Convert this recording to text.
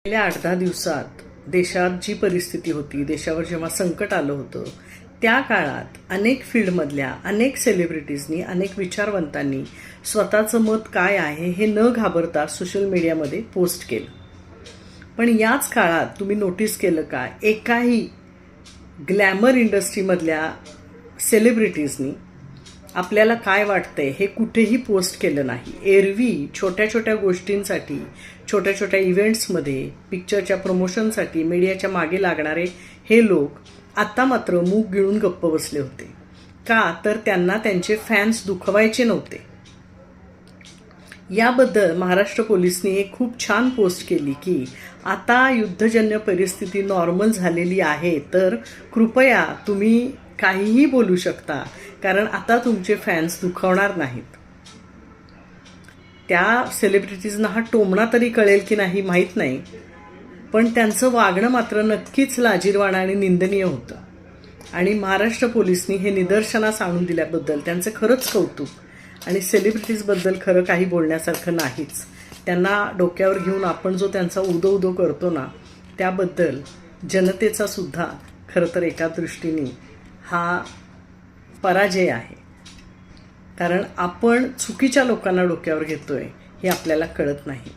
गेल्या 8-10 दिवसात देशात जी परिस्थिती होती, देशावर जेव्हा संकट आलं होतं, त्या काळात अनेक फील्डमधल्या अनेक सेलिब्रिटीजनी, अनेक विचारवंतांनी स्वतःचं मत काय आहे हे न घाबरता सोशल मीडियामध्ये पोस्ट केलं. पण याच काळात तुम्ही नोटीस केलं का, एकाही ग्लॅमर इंडस्ट्रीमधल्या सेलिब्रिटीजनी आपल्याला काय वाटतंय हे कुठेही पोस्ट केलं नाही. एरवी छोट्या छोट्या गोष्टींसाठी, छोट्या छोट्या इव्हेंट्समध्ये, पिक्चरच्या प्रमोशनसाठी मीडियाच्या मागे लागणारे हे लोक आता मात्र मूग गिळून गप्प बसले होते. का तर त्यांना त्यांचे फॅन्स दुखवायचे नव्हते. याबद्दल महाराष्ट्र पोलिसांनी एक खूप छान पोस्ट केली की आता युद्धजन्य परिस्थिती नॉर्मल झालेली आहे, तर कृपया तुम्ही काहीही बोलू शकता, कारण आता तुमचे फॅन्स दुखावणार नाहीत. त्या सेलिब्रिटीजना हा टोमणा तरी कळेल की नाही माहीत नाही, पण त्यांचं वागणं मात्र नक्कीच लाजिरवाणं आणि निंदनीय होतं. आणि महाराष्ट्र पोलिसांनी हे निदर्शनास आणून दिल्याबद्दल त्यांचं खरंच कौतुक. आणि सेलिब्रिटीजबद्दल खरं काही बोलण्यासारखं नाहीच. त्यांना डोक्यावर घेऊन आपण जो त्यांचा उदो उदो करतो ना, त्याबद्दल जनतेचा सुद्धा खरं तर एका दृष्टीने हा पराजय आहे. कारण आपण चुकीच्या लोकांना डोक्यावर घेतोय हे आपल्याला कळत नाही.